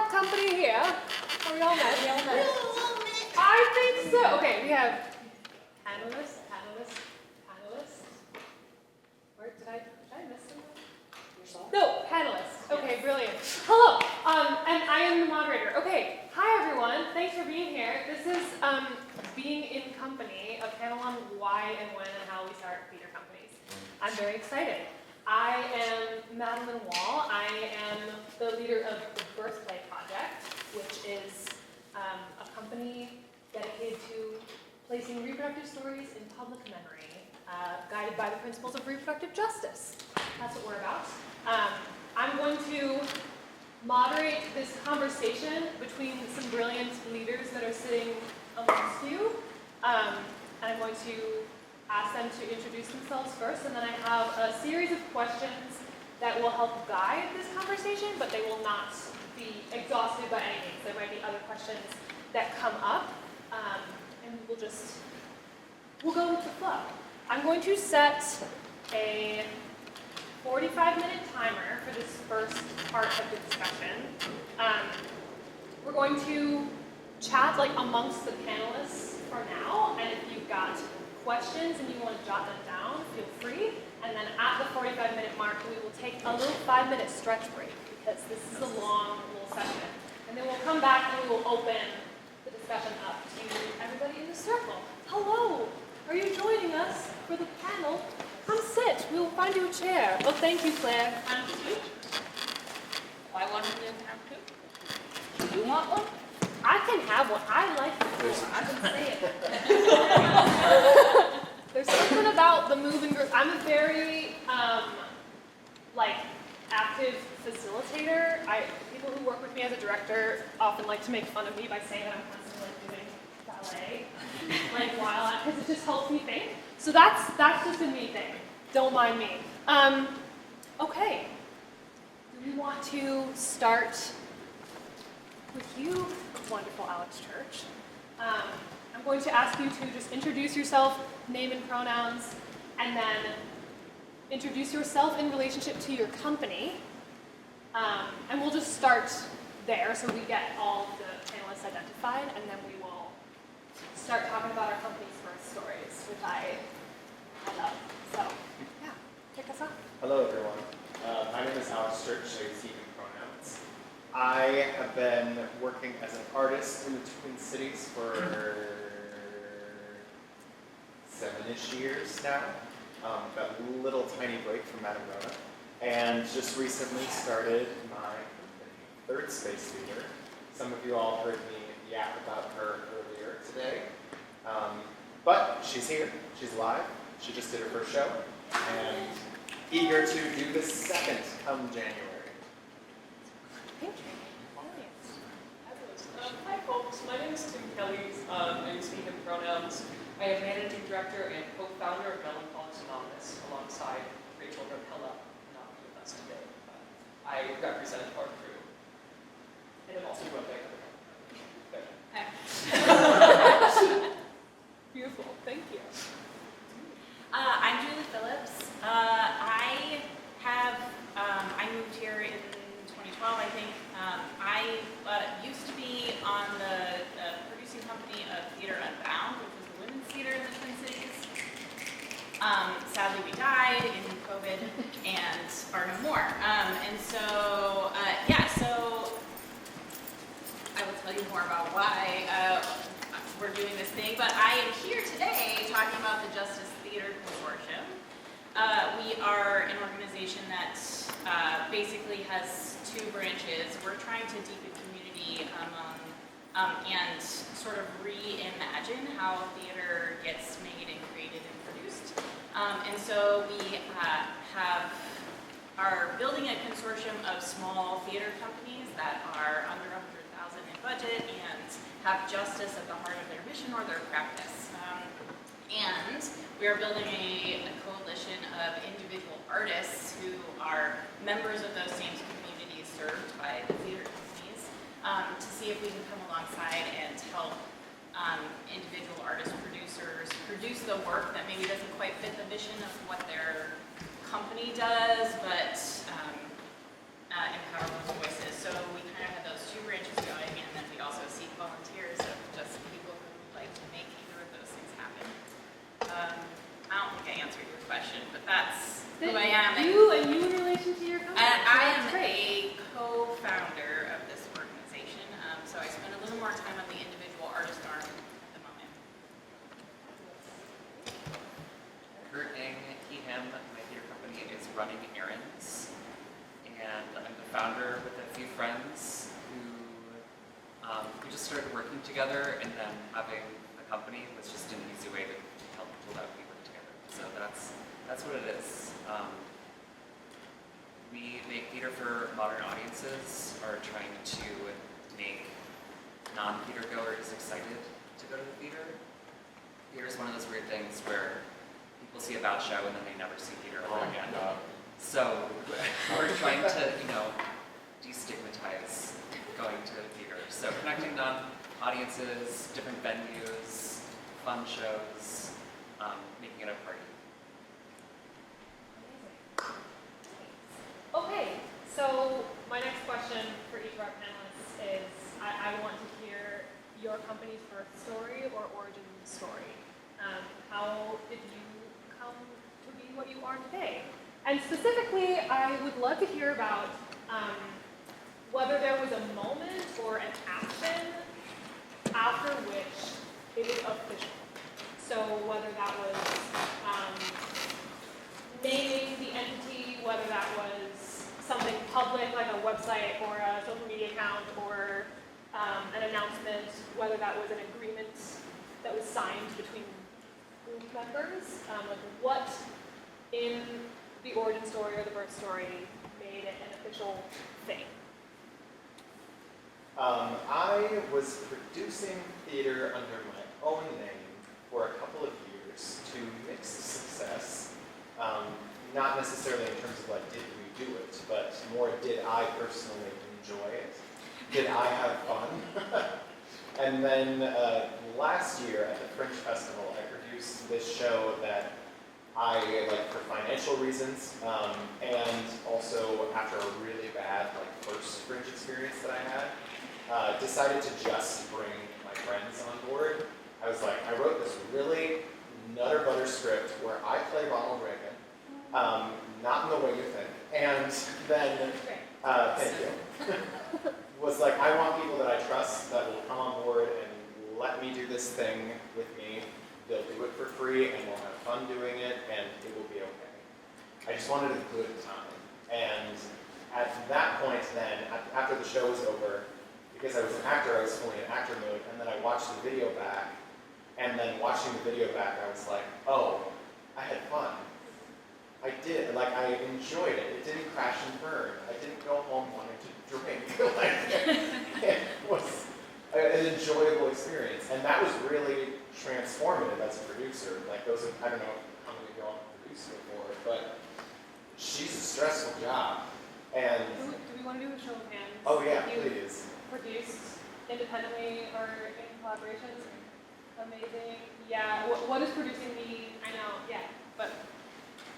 have company here. Are we all met? I think so. Okay, we have panelists. Where did I miss something? Yourself? No, panelists. Okay, brilliant. Hello, and I am the moderator. Okay, hi everyone. Thanks for being here. This is Being in Company, a panel on why and when and how we start theater companies. I'm very excited. I am Madeline Wall. I am the leader of the Birthplay Project, which is a company dedicated to placing reproductive stories in public memory, guided by the principles of reproductive justice. That's what we're about. I'm going to moderate this conversation between some brilliant leaders that are sitting amongst you. And I'm going to ask them to introduce themselves first, and then I have a series of questions that will help guide this conversation, but they will not be exhausted by any means. There might be other questions that come up, and we'll go with the flow. I'm going to set a 45-minute timer for this first part of the discussion. We're going to chat amongst the panelists for now, and if you've got questions and you want to jot them down, feel free. And then at the 45-minute mark, we will take a little 5-minute stretch break because this is a long little session. And then we'll come back and we will open the discussion up to everybody in the circle. Hello, are you joining us for the panel? Come sit, we will find you a chair. Oh, thank you, Claire. Thank you. I want to have two. Do you want one? I can have one. I like the I can say it. There's something about the moving group. I'm a very active facilitator. People who work with me as a director often like to make fun of me by saying that I'm constantly doing ballet, because it just helps me think. So that's just a me thing. Don't mind me. Okay. Do we want to start with you, wonderful Alex Church? I'm going to ask you to just introduce yourself, name and pronouns, and then introduce yourself in relationship to your company. And we'll just start there so we get all of the panelists identified, and then we will start talking about our company's first stories, which I love. So, yeah, kick us off. Hello, everyone. My name is Alex Church, I use he, him pronouns. I have been working as an artist in the Twin Cities for 7-ish years now. Got a little tiny break from Madame Rona, and just recently started my company, Third Space Theater. Some of you all heard me yap about her earlier today, but she's here, she's live, she just did her first show, and eager to do the second come January. Thank you. Hi folks, my name is Tim Kelly. I use he, him pronouns. I am managing director and co-founder of Melancholics Anonymous alongside Rachel Rapella, not with us today. I represent our crew. And I'm also run by Beautiful, thank you. I'm Julie Phillips. I moved here in 2012, I think. I used to be on the producing company of Theater Unbound, which was the women's theater in the Twin Cities. Sadly, we died in COVID and are no more. So I will tell you more about why we're doing this thing, but I am here today talking about the Justice Theater Consortium. We are an organization that basically has two branches. We're trying to deepen community and sort of reimagine how theater gets made and created and produced. And so we are building a consortium of small theater companies that are under 100,000 in budget and have justice at the heart of their mission or their practice. And we are building a coalition of individual artists who are members of those same communities served by the theater companies to see if we can come alongside and help individual artist producers produce the work that maybe doesn't quite fit the mission of what their company does, but empower those voices. So we kind of have those two branches founder with a few friends who we just started working together, and then having a company was just an easy way to help people that we work together. So that's what it is. We make theater for modern audiences, are trying to make non-theater goers excited to go to the theater. Theater is one of those weird things where people see a bad show and then they never see theater ever again. So we're trying to, destigmatize going to theater. So connecting non-audiences, different venues, fun shows, making it a party. Okay, so my next question for each of our panelists is, I want to hear your company's birth story or origin story. How did you come to be what you are today? And specifically, I would love to hear about whether there was a moment or an action after which it was official. So whether that was naming the entity, whether that was something public like a website or a social media account or an announcement, whether that was an agreement that was signed between group members, like what in the origin story or the birth story made it an official thing? I was producing theater under my own name for a couple of years to mixed success. Not necessarily in terms of like, did we do it, but more did I personally enjoy it? Did I have fun? And then last year at the Fringe Festival, I produced this show that I, like for financial reasons, and also after a really bad first Fringe experience that I had, decided to just bring my friends on board. I was like, I wrote this really nutter butter script where I play Ronald Reagan, not in the way you think, and then, thank you, was like, I want people that I trust that will come on board and let me do this thing with me. They'll do it for free and we'll have fun doing it and it will be okay. I just wanted to include time. And at that point then, after the show was over, because I was an actor, I was fully in actor mode, and then I watched the video back, and then watching the video back, I was like, oh, I had fun. I did, I enjoyed it. It didn't crash and burn. I didn't go home wanting to drink. It was an enjoyable experience, and that was really transformative as a producer. I don't know how many of y'all have produced before, but she's a stressful job. And Do we want to do a show of hands? oh yeah, You please. produced independently or in collaboration? Amazing. Yeah. What does producing mean? I know. Yeah, but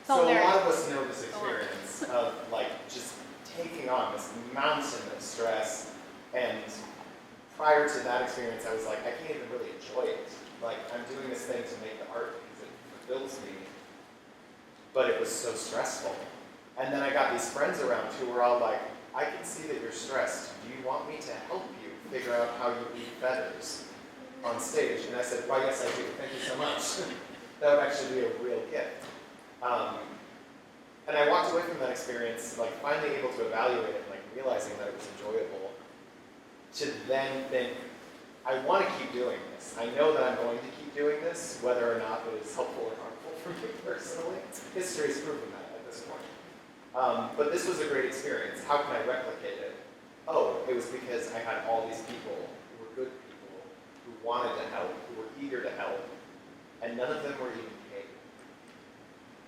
it's all So there. a lot of us know this experience of just taking on this mountain of stress, and prior to that experience, I was like, I can't even really enjoy it. I'm doing this thing to make the art because it fulfills me, but it was so stressful. And then I got these friends around who were all like, I can see that you're stressed. Do you want me to help you figure out how you eat feathers on stage? And I said, why, yes, I do. Thank you so much. That would actually be a real gift. And I walked away from that experience, finally able to evaluate it, realizing that it was enjoyable, to then think, I want to keep doing this. I know that I'm going to keep doing this, whether or not it is helpful or harmful for me personally. History has proven that at this point. But this was a great experience. How can I replicate it? Oh, it was because I had all these people who were good people, who wanted to help, who were eager to help, and none of them were even paid.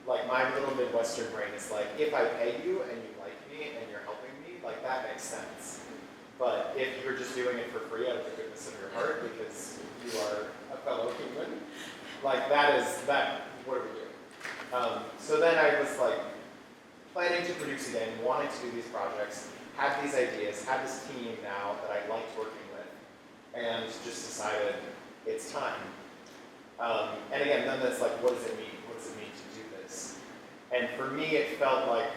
My little Midwestern brain is if I pay you and you like me and you're helping me, that makes sense. But if you're just doing it for free out of the goodness of your heart because you are a fellow human, what are we doing? So then I was planning to produce again, wanting to do these projects, had these ideas, had this team now that I liked working with, and just decided it's time. And again, then that's what does it mean? What does it mean to do this? And for me, it felt like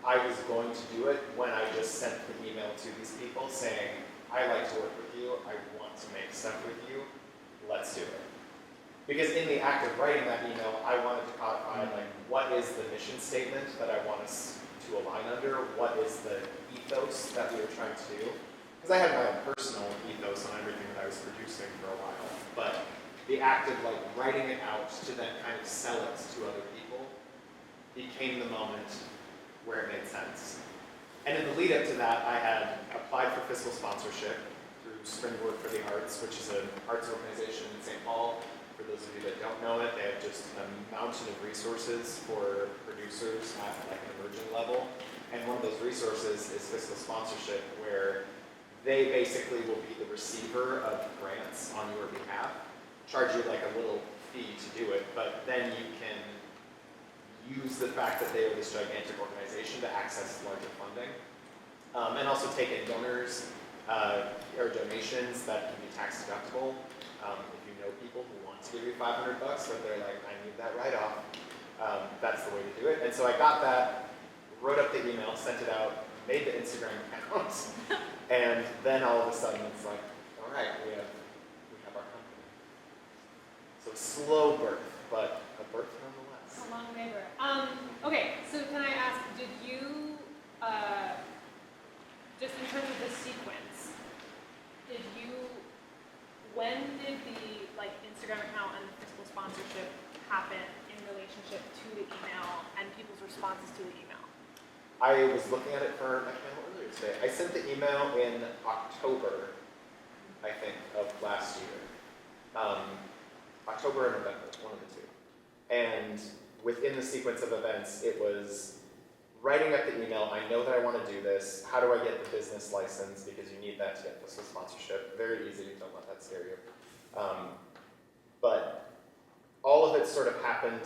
I was going to do it when I just sent the email to these people saying, I like to work with you, I want to make stuff with you, let's do it. Because in the act of writing that email, I wanted to codify what is the mission statement that I want us to to align under, what is the ethos that we were trying to do. Because I had my own personal ethos on everything that I was producing for a while, but the act of like writing it out to then kind of sell it to other people became the moment where it made sense. And in the lead up to that, I had applied for fiscal sponsorship through Springboard for the Arts, which is an arts organization in St. Paul. For those of you that don't know it, they have just a mountain of resources for producers at like an emerging level. And one of those resources is fiscal sponsorship, where they basically will be the receiver of grants on your behalf, charge you like a little fee to do it, but then you can use the fact that they are this gigantic organization to access larger funding. And also take in donors or donations that can be tax deductible. If you know people who want to give you $500, but they're like, I need that write-off, that's the way to do it. And so I got that, wrote up the email, sent it out, made the Instagram account, and then all of a sudden it's like, all right, we have our company. So slow birth, but a birth nonetheless. A long labor. Okay, so can I ask, did you, just in terms of the sequence, when did the like Instagram account and fiscal sponsorship happen in relationship to the email and people's responses to the email? I was looking at it for my panel earlier today. I sent the email in October, I think, of last year. October or November, one of the two. And within the sequence of events, it was writing up the email, I know that I want to do this, how do I get the business license, because you need that to get fiscal sponsorship. Very easy, don't let that scare you. But all of it sort of happened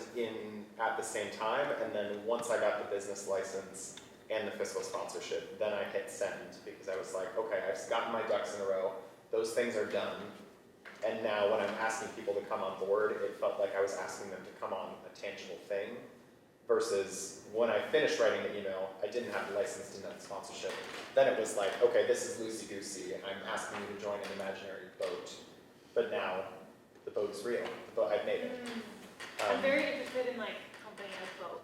at the same time, and then once I got the business license and the fiscal sponsorship, then I hit send, because I was like, okay, I've gotten my ducks in a row, those things are done, and now when I'm asking people to come on board, it felt like I was asking them to come on a tangible thing, versus when I finished writing the email, I didn't have the license, didn't have the sponsorship. Then it was like, okay, this is loosey-goosey, I'm asking you to join an imaginary boat, but now the boat is real, I've made it. I'm very interested in like company as boat.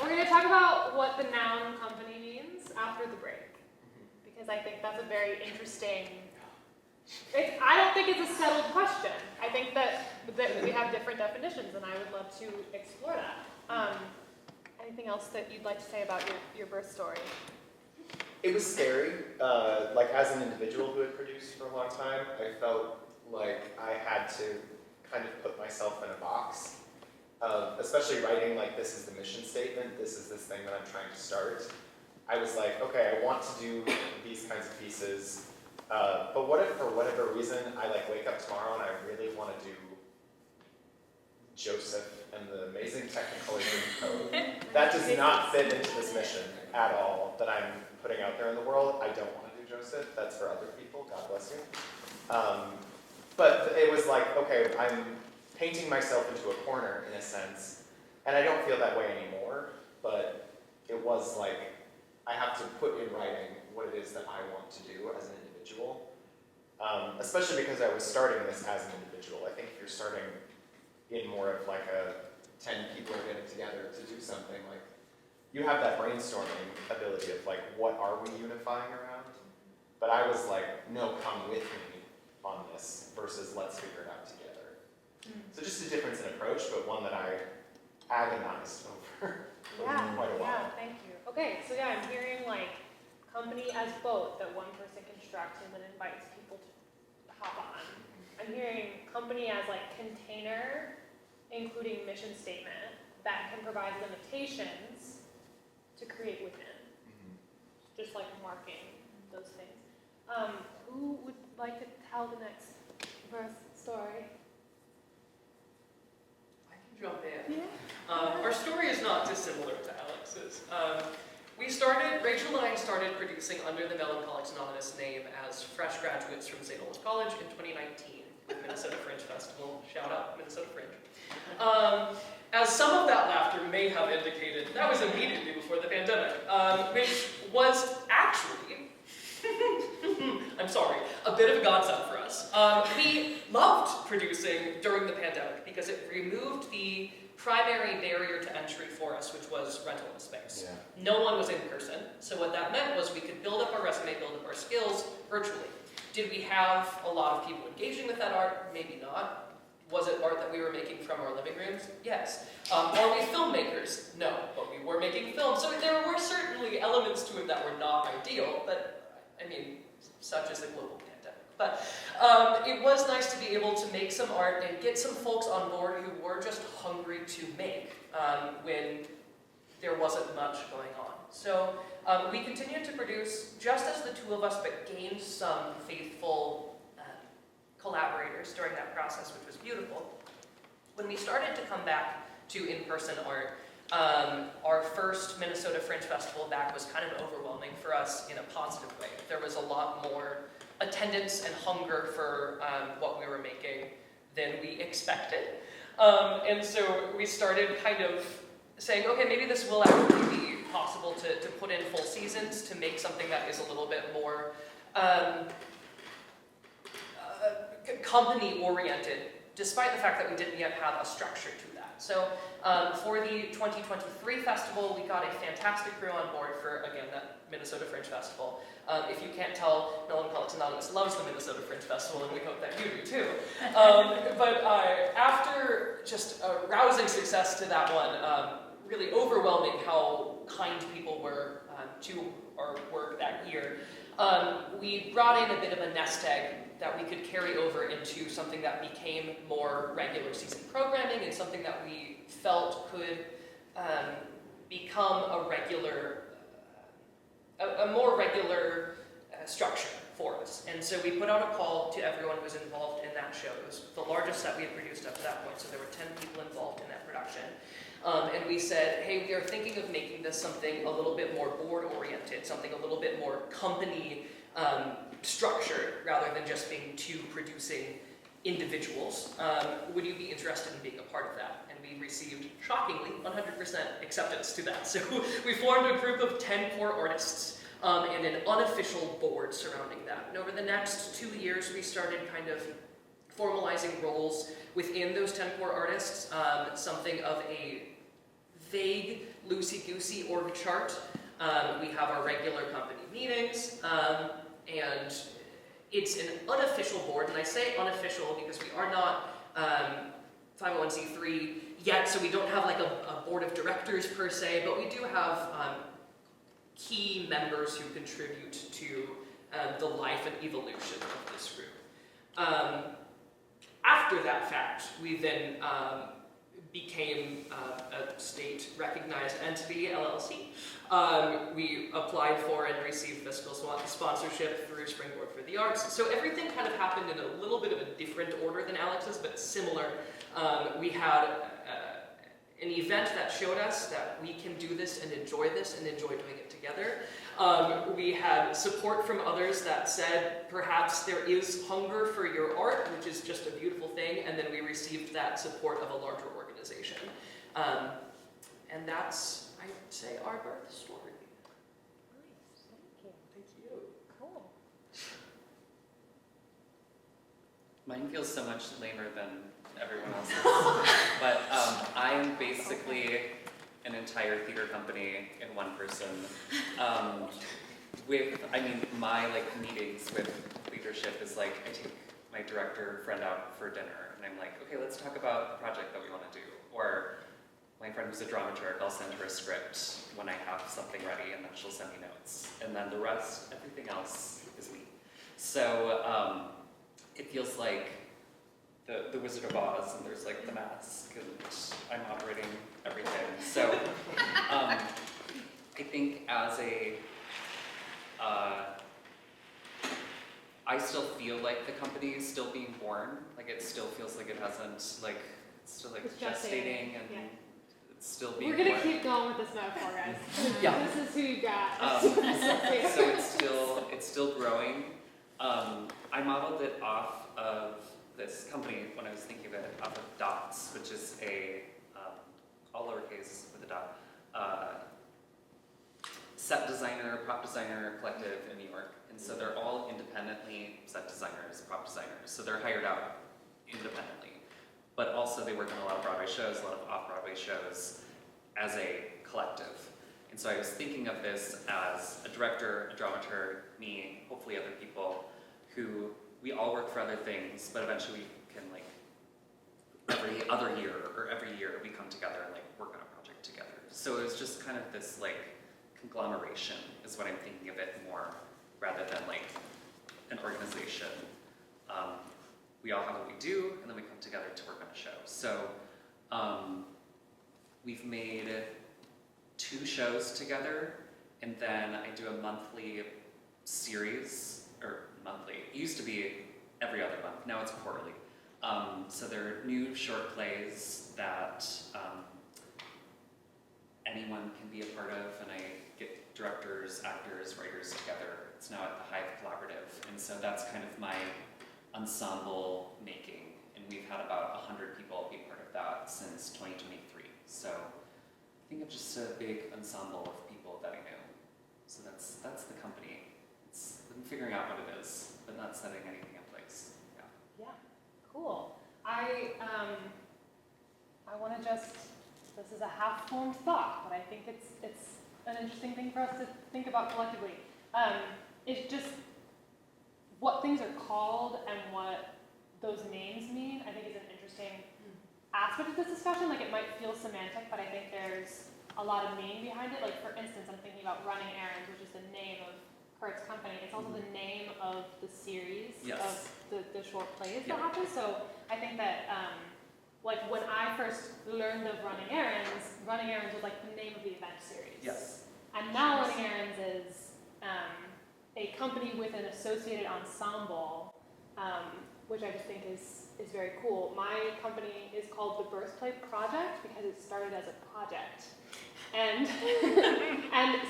We're going to talk about what the noun company means after the break, because I think that's a very interesting, I don't think it's a settled question. I think that we have different definitions, and I would love to explore that. Anything else that you'd like to say about your birth story? It was scary. Like as an individual who had produced for a long time, I felt like I had to kind of put myself in a box. Especially writing like, this is the mission statement, this is this thing that I'm trying to start. I was like, okay, I want to do these kinds of pieces, but what if for whatever reason I like wake up tomorrow and I really want to do Joseph and the amazing Technicolor Dreamcoat? That does not fit into this mission at all that I'm putting out there in the world. I don't want to do Joseph, that's for other people, God bless you. But it was like, okay, I'm painting myself into a corner in a sense, and I don't feel that way anymore, but it was like, I have to put in writing what it is that I want to do as an individual, especially because I was starting this as an individual. I think if you're starting in more of like a 10 people are getting together to do something, like you have that brainstorming ability of like, what are we unifying around? But I was like, no, come with me on this versus let's figure it out together. So just a difference in approach, but one that I agonized over for quite a while. Yeah, thank you. Okay, so yeah, I'm hearing like company as boat that one person constructs and then invites people to hop on. I'm hearing company as like container, including mission statement, that can provide limitations to create within. Just like marking those things. Who would like to tell the next birth story? Jump in. Yeah. Our story is not dissimilar to Alex's. Rachel and I started producing under the Melancholics Anonymous name as fresh graduates from St. Olaf College in 2019 with Minnesota Fringe Festival. Shout out Minnesota Fringe. As some of that laughter may have indicated, that was immediately before the pandemic, which was actually, I'm sorry, a bit of a godsend for us. We loved producing during the pandemic because it removed the primary barrier to entry for us, which was rental of a space. Yeah. No one was in person, so what that meant was we could build up our resume, build up our skills virtually. Did we have a lot of people engaging with that art? Maybe not. Was it art that we were making from our living rooms? Yes. Are we filmmakers? No, but we were making films. So there were certainly elements to it that were not ideal, but I mean, such is the global pandemic. But it was nice to be able to make some art and get some folks on board who were just hungry to make when there wasn't much going on. So we continued to produce just as the two of us, but gained some faithful collaborators during that process, which was beautiful. When we started to come back to in-person art, our first Minnesota Fringe Festival back was kind of overwhelming for us in a positive way. There was a lot more attendance and hunger for what we were making than we expected. And so we started kind of saying, okay, maybe this will actually be possible to put in full seasons, to make something that is a little bit more company-oriented, despite the fact that we didn't yet have a structure to that. So for the 2023 festival, we got a fantastic crew on board for, again, that Minnesota Fringe Festival. If you can't tell, Melancholics Anonymous loves the Minnesota Fringe Festival, and we hope that you do too. But after just a rousing success to that one, really overwhelming how kind people were to our work that year, we brought in a bit of a nest egg that we could carry over into something that became more regular season programming and something that we felt could become a more regular structure for us. And so we put out a call to everyone who was involved in that show. It was the largest that we had produced up to that point, so there were 10 people involved in that production. And we said, hey, we are thinking of making this something a little bit more board-oriented, something a little bit more company structured, rather than just being two producing individuals. Would you be interested in being a part of that? And we received, shockingly, 100% acceptance to that. So we formed a group of 10 core artists and an unofficial board surrounding that. And over the next 2 years, we started kind of formalizing roles within those 10 core artists, something of a vague, loosey-goosey org chart. We have our regular company meetings, and it's an unofficial board, and I say unofficial because we are not 501c3 yet, so we don't have like a board of directors per se, but we do have key members who contribute to the life and evolution of this group. After that fact, we then became a state-recognized entity, LLC. We applied for and received fiscal sponsorship through Springboard for the Arts. So everything kind of happened in a little bit of a different order than Alex's, but similar. We had an event that showed us that we can do this and enjoy doing it together. We had support from others that said, perhaps there is hunger for your art, which is just a beautiful thing, and then we received that support of a larger organization. And that's, I'd say, our birth story. Nice, thank you. Thank you. Cool. Mine feels so much lamer than everyone else's. But I am basically an entire theater company in one person. My meetings with leadership is like, I take my director friend out for dinner, and I'm like, okay, let's talk about the project that we want to do. Or my friend who's a dramaturg, I'll send her a script when I have something ready, and then she'll send me notes. And then the rest, everything else is me. So it feels like the Wizard of Oz, and there's like the mask, and I'm operating everything. So I think as I still feel like the company is still being born. Like it still feels like it hasn't, it's still It's gestating and yeah. it's still being We're gonna born. keep going with this metaphor, guys. Yeah. This is who you got. So it's still growing. I modeled it off of this company when I was thinking of it, off of Dots, which is a all lowercase with a dot. Set designer, prop designer collective in New York. And so they're all independently set designers, prop designers. So they're hired out independently. but also they work on a lot of Broadway shows, a lot of off-Broadway shows as a collective. And so I was thinking of this as a director, a dramaturg, me, hopefully other people, who we all work for other things, but eventually we can like, every other year or every year we come together and like work on a project together. So it was just kind of this like conglomeration is what I'm thinking of it more, rather than like an organization. We all have what we do, and then we come together to work on a show. So we've made 2 shows together, and then I do a monthly series, or monthly. It used to be every other month, now it's quarterly. So there are new short plays that anyone can be a part of, and I get directors, actors, writers together. It's now at the Hive Collaborative, and so that's kind of my ensemble making, and we've had about 100 people be part of that since 2023. So I think it's just a big ensemble of people that I know. So that's the company. I'm figuring out what it is, but not setting anything in place. Yeah. Yeah, cool. I want to just, this is a half-formed thought, but I think it's an interesting thing for us to think about collectively. It's just what things are called and what those names mean, I think is an interesting aspect of this discussion. Like it might feel semantic, but I think there's a lot of meaning behind it. Like for instance, I'm thinking about Running Errands, which is the name of Kurt's company. It's also the name of the series of the short plays that happen. So I think that like when I first learned of Running Errands was like the name of the event series. Yes. And now Running Errands is a company with an associated ensemble, which I just think is very cool. My company is called the Birthplay Project because it started as a project. And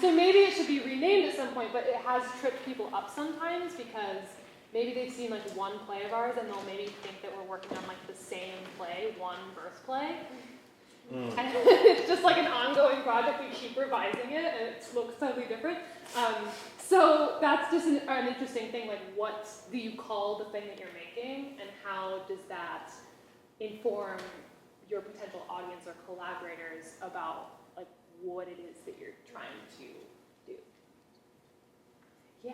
so maybe it should be renamed at some point, but it has tripped people up sometimes because maybe they've seen like one play of ours and they'll maybe think that we're working on like the same play, one birth play. And it's just like an ongoing project. We keep revising it and it looks totally different. So that's just an interesting thing, like what do you call the thing that you're making and how does that inform your potential audience or collaborators about like what it is that you're trying to do? Yeah.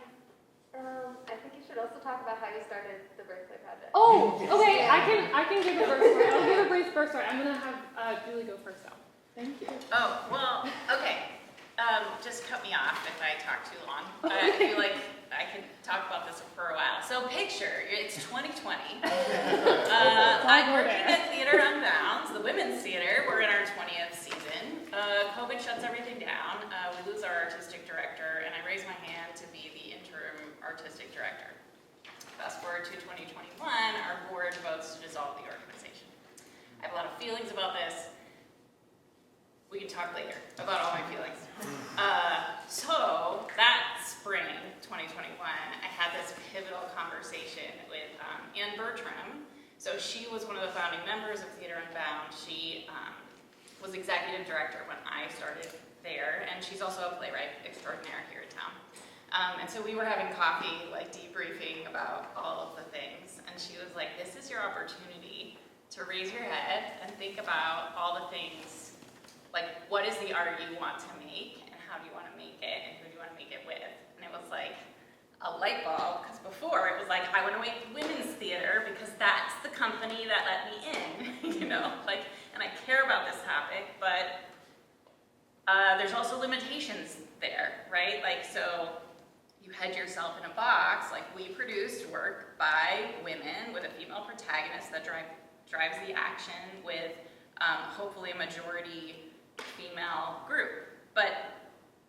I think you should also talk about how you started the Birthplay Project. Oh, okay. I can give a birth story. I'll give a brief birth story. I'm gonna have Julie go first though. Thank you. Oh, well, okay. Just cut me off if I talk too long. I feel like I could talk about this for a while. So picture, it's 2020. I'm working at Theater Unbound, the women's theater. We're in our 20th season. COVID shuts everything down. We lose our artistic director, and I raise my hand to be the interim artistic director. Fast forward to 2021, our board votes to dissolve the organization. I have a lot of feelings about this. We can talk later about all my feelings. So that spring, 2021, I had this pivotal conversation with Ann Bertram. So she was one of the founding members of Theater Unbound. She was executive director when I started there, and she's also a playwright extraordinaire here in town. And so we were having coffee, like debriefing about all of the things, and she was like, this is your opportunity to raise your head and think about all the things. Like, what is the art you want to make, and how do you want to make it, and who do you want to make it with? And it was like a light bulb, because before it was like, I want to make women's theater because that's the company that let me in, you know? Like, and I care about this topic, but there's also limitations there, right? Like, so you had yourself in a box. Like, we produced work by women with a female protagonist that drives the action with hopefully a majority female group, but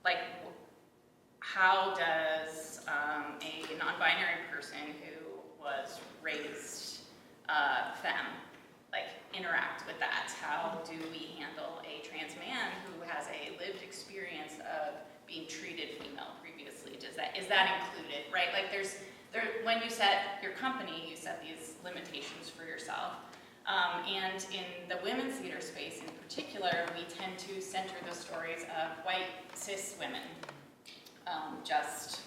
like how does a non-binary person who was raised femme like interact with that? How do we handle a trans man who has a lived experience of being treated female previously? Is that included, right? Like when you set your company, you set these limitations for yourself. And in the women's theater space in particular, we tend to center the stories of white, cis women. Just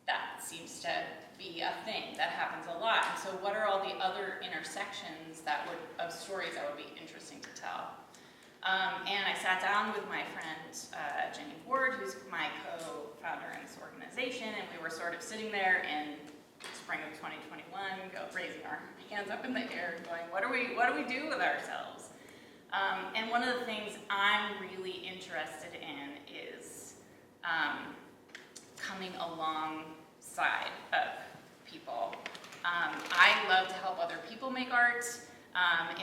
that seems to be be a thing that happens a lot. And so what are all the other intersections of stories that would be interesting to tell? And I sat down with my friend Jenny Ward, who's my co-founder in this organization, and we were sort of sitting there in spring of 2021, raising our hands up in the air, going, what do we do with ourselves? And one of the things I'm really interested in is coming alongside of people. I love to help other people make art.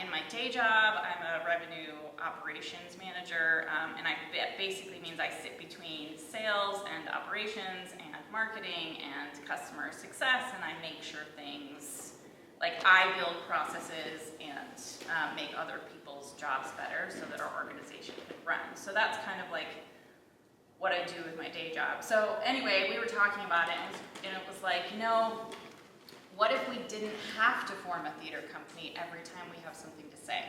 In my day job, I'm a revenue operations manager, and that basically means I sit between sales and operations and marketing and customer success, and I make sure things, like I build processes and make other people's jobs better so that our organization can run. So that's kind of like what I do with my day job. So anyway, we were talking about it, and it was like, what if we didn't have to form a theater company every time we have something to say?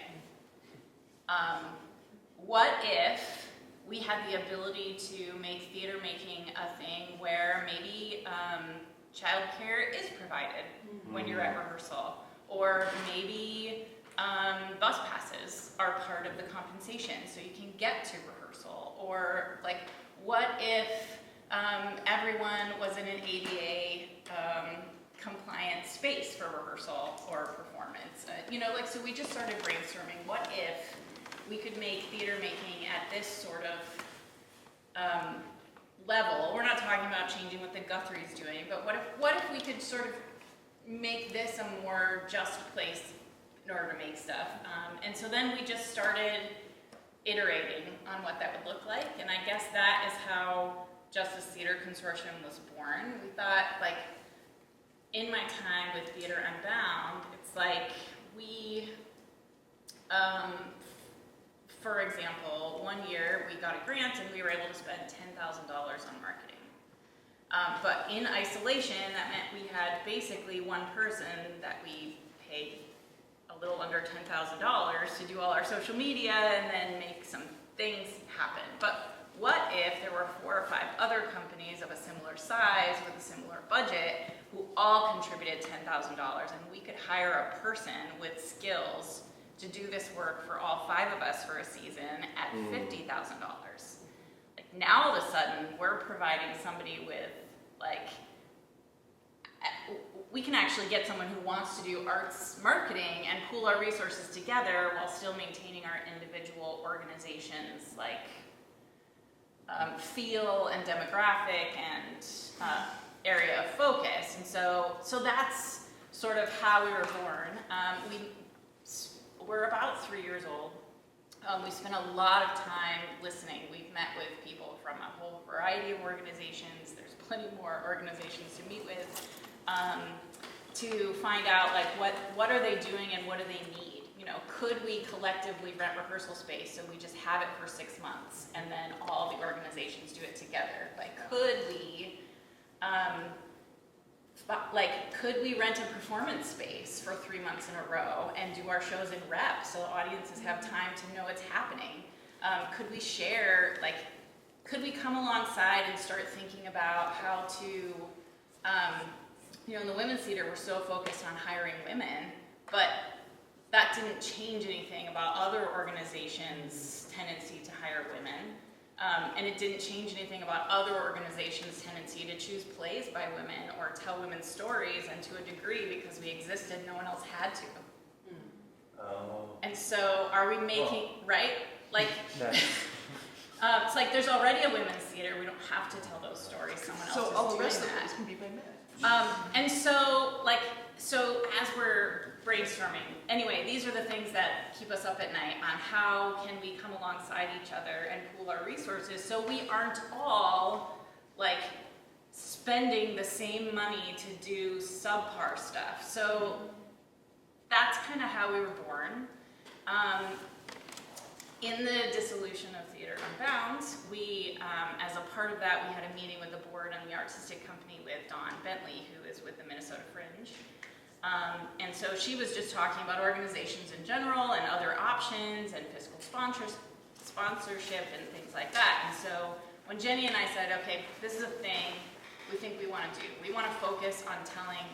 What if we had the ability to make theater making a thing where maybe childcare is provided when you're at rehearsal, or maybe bus passes are part of the compensation so you can get to rehearsal, or like, what if everyone was in an ADA compliant space for rehearsal or performance? So we just started brainstorming, what if we could make theater making at this sort of level? We're not talking about changing what the Guthrie's doing, but what if we could sort of make this a more just place in order to make stuff? And so then we just started iterating on what that would look like, and I guess that is how Justice Theater Consortium was born. We thought, like, in my time with Theater Unbound, it's like we, for example, one year we got a grant and we were able to spend $10,000 on marketing. But in isolation, that meant we had basically one person that we paid a little under $10,000 to do all our social media and then make some things happen. But what if there were 4 or 5 other companies of a similar size with a similar budget who all contributed $10,000, and we could hire a person with skills to do this work for all 5 of us for a season at $50,000? Like, now all of a sudden we're providing somebody with, like, we can actually get someone who wants to do arts marketing and pool our resources together while still maintaining our individual organizations, like, feel and demographic and area of focus. And so that's sort of how we were born. We're about 3 years old. We spent a lot of time listening. We've met with people from a whole variety of organizations. There's plenty more organizations to meet with, to find out, like, what are they doing and what do they need? Could we collectively rent rehearsal space so we just have it for 6 months and then all the organizations do it together? Like, could we rent a performance space for 3 months in a row and do our shows in rep so audiences have time to know what's happening? Could we share, like, could we come alongside and start thinking about how to, in the women's theater, we're so focused on hiring women, but that didn't change anything about other organizations' tendency to hire women. And it didn't change anything about other organizations' tendency to choose plays by women or tell women's stories, and to a degree, because we existed, no one else had to. And so are we making, right? Like, it's like there's already a women's theater, we don't have to tell those stories, someone else is doing that. So all the rest of it can be by men. And so, so as we're brainstorming, anyway, these are the things that keep us up at night on how can we come alongside each other and pool our resources so we aren't all, like, spending the same money to do subpar stuff. So that's kind of how we were born. In the dissolution of Theater Unbound, we, as a part of that, we had a meeting with the board and the artistic company with Dawn Bentley, who is with the Minnesota Fringe. And so she was just talking about organizations in general and other options and fiscal sponsorship and things like that. And so when Jenny and I said, okay, this is a thing, we think we want to do. We want to focus on telling,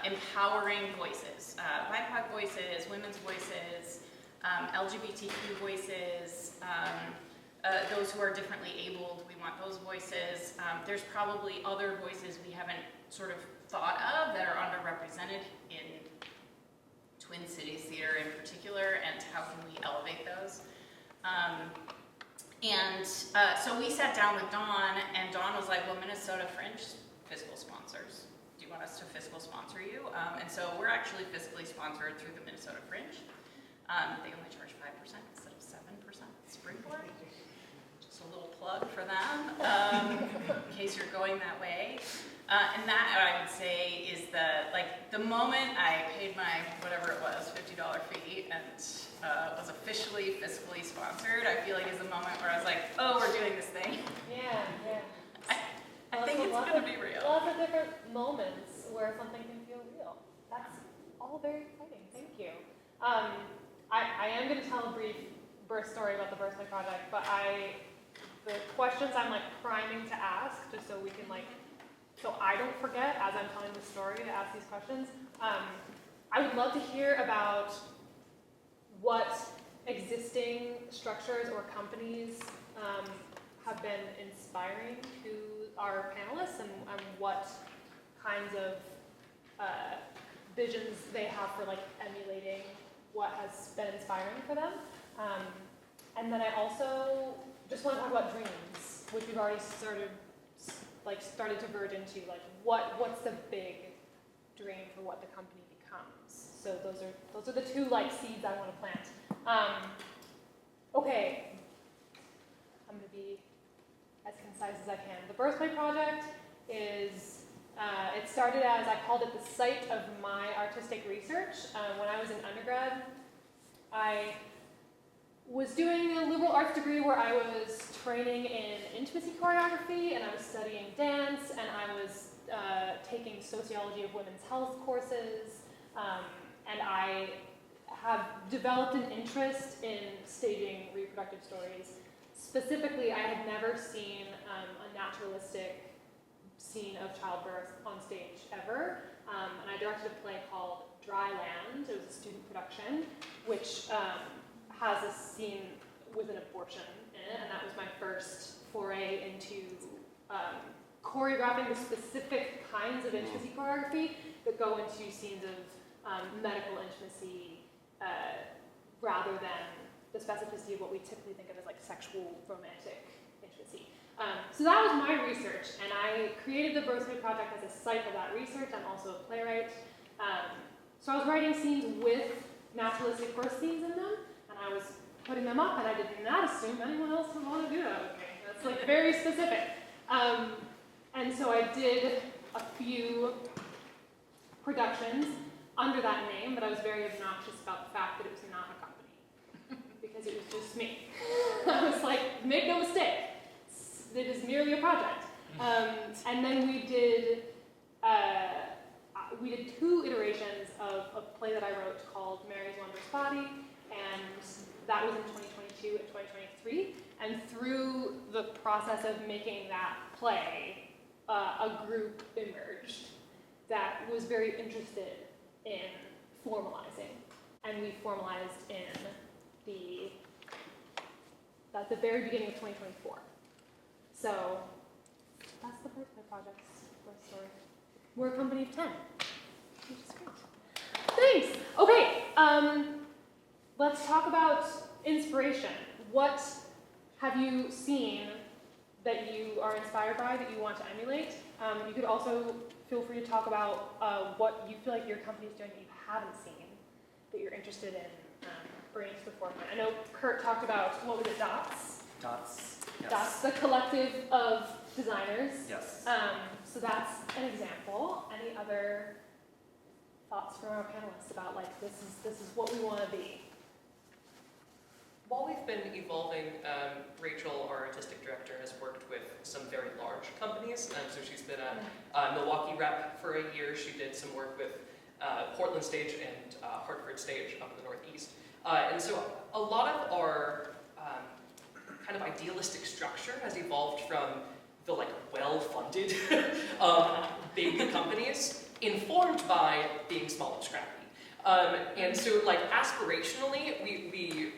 empowering voices, BIPOC voices, women's voices, LGBTQ voices, those who are differently abled, we want those voices. There's probably other voices we haven't sort of thought of that are underrepresented in Twin Cities theater in particular, and how can we elevate those? So we sat down with Dawn, and Dawn was like, well, Minnesota Fringe fiscal sponsors. Do you want us to fiscal sponsor you? And so we're actually fiscally sponsored through the Minnesota Fringe. They only charge 5% instead of 7% Springboard. Just a little plug for them, in case you're going that way. And that, I would say, is the moment I paid my, whatever it was, $50 fee and was officially fiscally sponsored, I feel like is the moment where I was like, oh, we're doing this thing. Yeah. I think it's going to be real. Lots of different moments where something can feel real. That's all very exciting. Thank you. I am going to tell a brief birth story about the Birthday Project, but the questions I'm priming to ask, just so we can so I don't forget as I'm telling the story to ask these questions. I would love to hear about what existing structures or companies have been inspiring to our panelists, and what kinds of visions they have for emulating what has been inspiring for them. And then I also just want to talk about dreams, which we've already started to verge into. What's the big dream for what the company becomes? So those are the two seeds I want to plant. Okay, I'm going to be as concise as I can. The Birthday Project is, it started as, I called it the site of my artistic research. When I was in undergrad, I was doing a liberal arts degree where I was training in intimacy choreography, and I was studying dance, and I was taking sociology of women's health courses, and I have developed an interest in staging reproductive stories. Specifically, I had never seen a naturalistic scene of childbirth on stage ever, and I directed a play called Dry Land. It was a student production, which has a scene with an abortion in it, and that was my first foray into choreographing the specific kinds of intimacy choreography that go into scenes of medical intimacy rather than the specificity of what we typically think of as sexual romantic intimacy. So that was my research, and I created the Birthday Project as a site of that research. I'm also a playwright. So I was writing scenes with naturalistic birth scenes in them, and I was putting them up, and I did not assume anyone else would want to do that with me. That's very specific. And so I did a few productions under that name, but I was very obnoxious about the fact that it was not a company, because it was just me. I was like, make no mistake, it is merely a project. And then we did two iterations of a play that I wrote called Mary's Wondrous Body, and that was in 2022 and 2023. And through the process of making that play, a group emerged that was very interested in formalizing, and we formalized at the very beginning of 2024. So that's the Birthday Project's birth story. We're a company of 10, which is great. Thanks. Okay, let's talk about inspiration. What have you seen that you are inspired by, that you want to emulate? You could also feel free to talk about what you feel like your company is doing that you haven't seen, that you're interested in bringing to the forefront. I know Kurt talked about, what was it, Dots? Dots. Yes. Dots, the collective of designers. Yes. So that's an example. Any other thoughts from our panelists about this is what we want to be? While we've been evolving, Rachel, our artistic director, has worked with some very large companies. So she's been a Milwaukee rep for a year. She did some work with Portland Stage and Hartford Stage up in the Northeast. And so a lot of our kind of idealistic structure has evolved from the well-funded big companies, informed by being small and scrappy. And so, like, aspirationally, we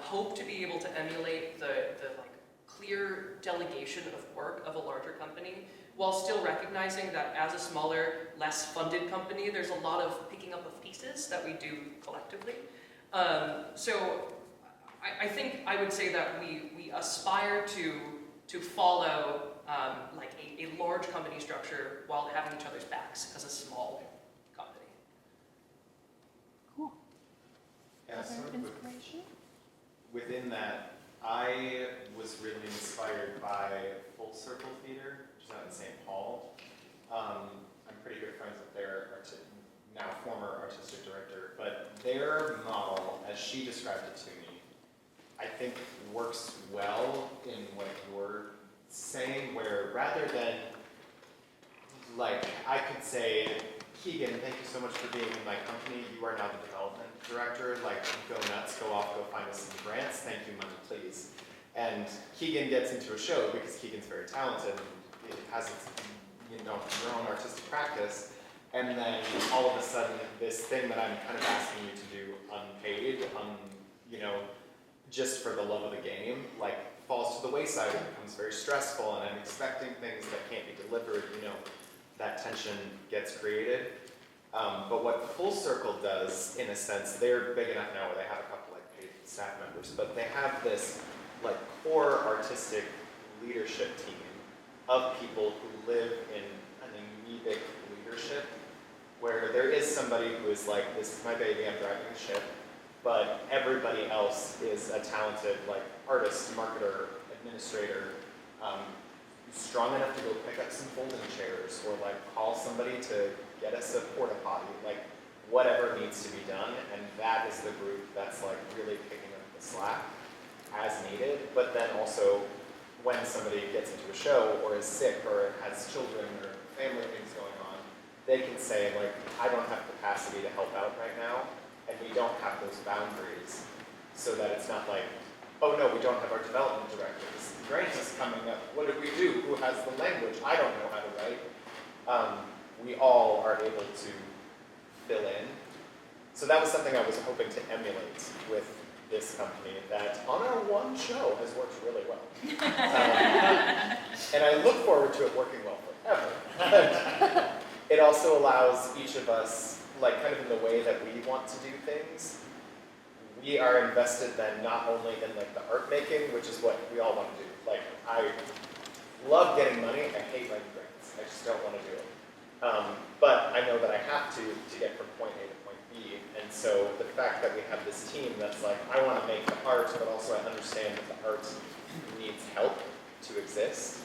hope to be able to emulate the like clear delegation of work of a larger company, while still recognizing that as a smaller, less funded company, there's a lot of picking up of pieces that we do collectively. So I think I would say that we aspire to follow like a large company structure while having each other's backs as a small company. Cool. Yeah, sort of Inspiration? within that, I was really inspired by Full Circle Theater, which is out in St. Paul. I'm pretty good friends with their now former artistic director, but their model, as she described it to me, I think works well in what you're saying, where rather than, like, I could say, Keegan, thank you so much for being in my company. You are now the development director. Like, go nuts, go off, go find us some grants. Thank you, money, please. And Keegan gets into a show because Keegan's very talented. It has its, your own artistic practice. And then all of a sudden, this thing that I'm kind of asking you to do unpaid, just for the love of the game, like, falls to the wayside and becomes very stressful, and I'm expecting things that can't be delivered, that tension gets created. But what Full Circle does, in a sense, they're big enough now where they have a couple like paid staff members, but they have this like core artistic leadership team of people who live in an amoebic leadership, where there is somebody who is like, this is my baby, I'm driving the ship, but everybody else is a talented like artist, marketer, administrator, strong enough to go pick up some folding chairs or like call somebody to get us a porta potty, like whatever needs to be done, and that is the group that's like really picking up the slack as needed. But then also when somebody gets into a show or is sick or has children or family things going on, they can say like, I don't have capacity to help out right now, and we don't have those boundaries, so that it's not like, oh no, we don't have our development director. This grant is coming up. What do we do? Who has the language? I don't know how to write. We all are able to fill in. So that was something I was hoping to emulate with this company that on our one show has worked really well. And I look forward to it working well forever. It also allows each of us, like kind of in the way that we want to do things, we are invested then not only in like the art making, which is what we all want to do. Like, I love getting money, I hate writing grants. I just don't want to do it. But I know that I have to get from point A to point B. And so the fact that we have this team that's like, I want to make the art, but also I understand that the art needs help to exist,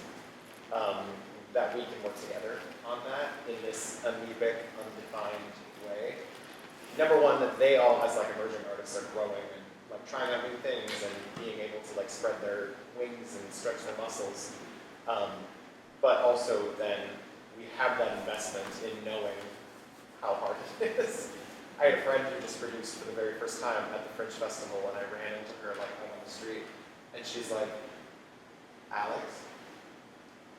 that we can work together on that in this amoebic, undefined way. Number one, that they all, as like emerging artists, are growing and like trying out new things and being able to like spread their wings and stretch their muscles. But also then we have that investment in knowing how hard it is. I had a friend who just produced for the very first time at the Fringe Festival, and I ran into her like on the street, and she's like, Alex,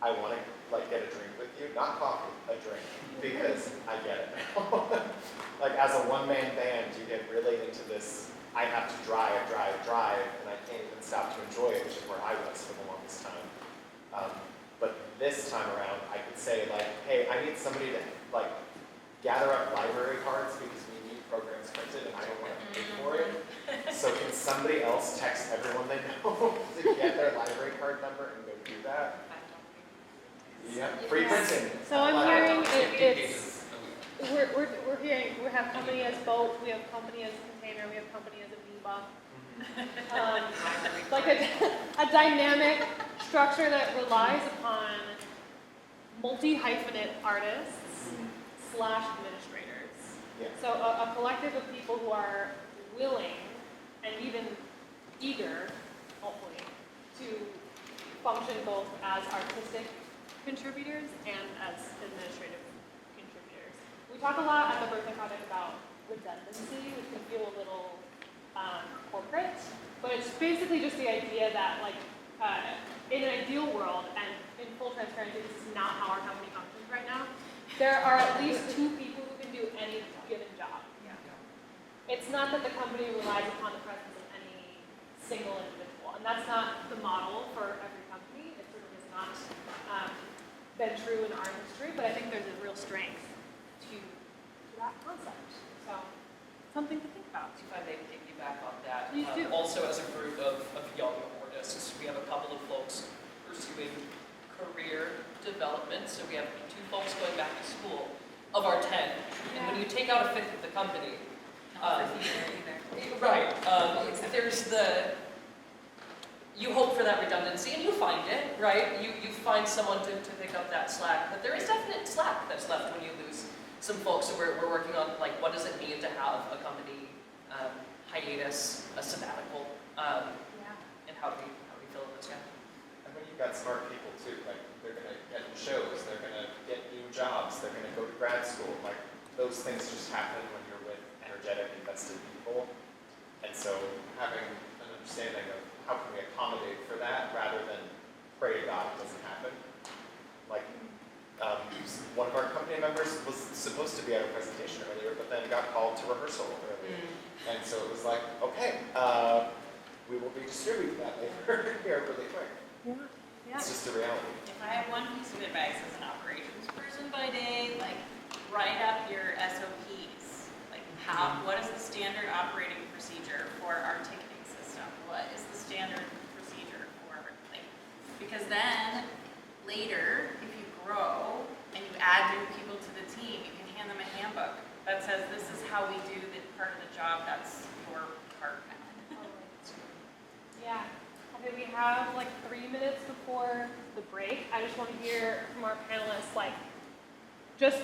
I want to like get a drink with you, not coffee, a drink, because I get it now. Like as a one-man band, you get really into this, I have to drive, and I can't even stop to enjoy it, which is where I was for the longest time. But this time around, I could say like, hey, I need somebody to like gather up library cards because we need programs printed and I don't want to pay for it. So can somebody else text everyone they know to get their library card number and go do that? Yeah, free printing. So I'm hearing pages it's, we're hearing, we have company as boat, we have company as container, we have company as amoeba. Like a dynamic structure that relies upon multi-hyphenate artists / administrators. Yeah. So a collective of people who are willing and even eager, hopefully, to function both as artistic contributors and as administrative contributors. We talk a lot at the Birthday Project about redundancy, which can feel a little corporate, but it's basically just the idea that, like, in an ideal world, and in full transparency, this is not how our company functions right there are at least 2 people who can do any given job. Yeah. It's not that the company relies upon the presence of any single individual, and that's not the model for every company. It sort of has not been true in our history, but I think there's a real strength to that concept. So, something to think about. If I may piggyback on that, Please do. also as a group of young artists, we have a couple of folks pursuing career development. So we have 2 folks going back to school of our 10. And when you take out a fifth of the company, right, there's you hope for that redundancy and you find it, right? You find someone to pick up that slack, but there is definite slack that's left when you lose some folks. So we're working on like what does it mean to have a company hiatus, a sabbatical, and how do we fill those gaps? And when you've got smart people too, like they're gonna get shows, they're gonna get new jobs, they're gonna go to grad school. Like those things just happen when you're with energetic, invested people. And so having an understanding of how can we accommodate for that rather than pray to God it doesn't happen. Like one of our company members was supposed to be at a presentation earlier, but then got called to rehearsal earlier. And so it was like, okay, we will be distributing that later here really quick. Yeah. It's just a reality. If I have one piece of advice as an operations person by day, like write up your SOPs. Like what is the standard operating procedure for our ticketing system? What is the standard procedure for because then later, if you grow and you add new people to the team, you can hand them a handbook that says this is how we do the part of the job that's your part now. Yeah. Okay, we have like 3 minutes before the break. I just want to hear from our panelists, like, just,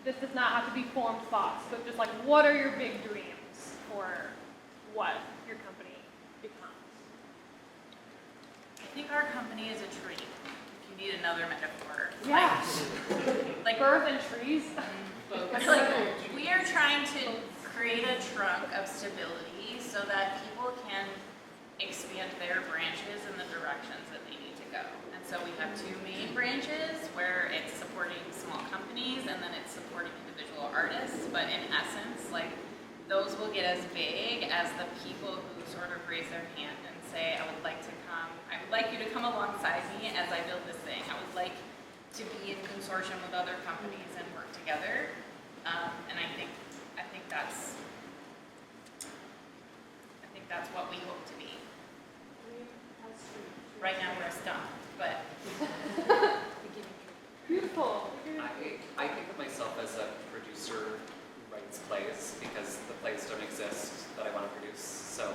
this does not have to be formed thoughts, but just like, what are your big dreams for what your company becomes? I think our company is a tree, if you need another metaphor. Yeah. Like Birth and trees. like we are trying to create a trunk of stability so that people can expand their branches in the directions that they need to go. And so we have 2 main branches where it's supporting small companies and then it's supporting individual artists. But in essence, like those will get as big as the people who sort of raise their hand and say, I would like you to come alongside me as I build this thing. I would like to be in consortium with other companies and work together. And I think that's what we hope to be. Right now we're stumped, but Beautiful. I think of myself as a producer who writes plays because the plays don't exist that I want to produce. So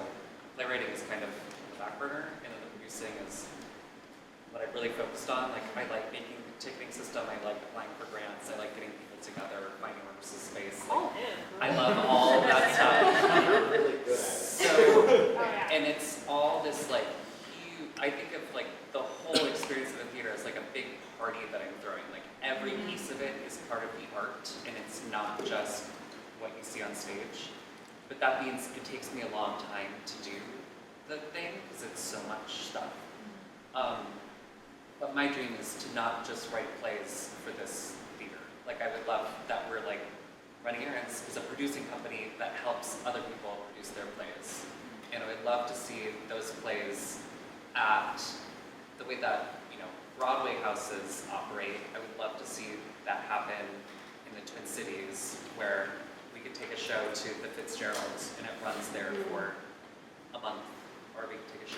playwriting is kind of the back burner, and then the producing is what I really focused on. Like I like making the ticketing system, I like applying for grants, I like getting people together, finding rehearsal space. Like, I love all that stuff. You're really good at it. So, yeah. and it's all this like huge, I think of like the whole experience of the theater as like a big party that I'm throwing. Like every piece of it is part of the art, and it's not just what you see on stage. But that means it takes me a long time to do the thing because it's so much stuff. But my dream is to not just write plays for this theater. Like I would love that we're like Running Errands is a producing company that helps other people produce their plays. And I would love to see those plays at the way that, Broadway houses operate. I would love to see that happen in the Twin Cities where we could take a show to the Fitzgeralds and it runs there for a month. Or we could take a show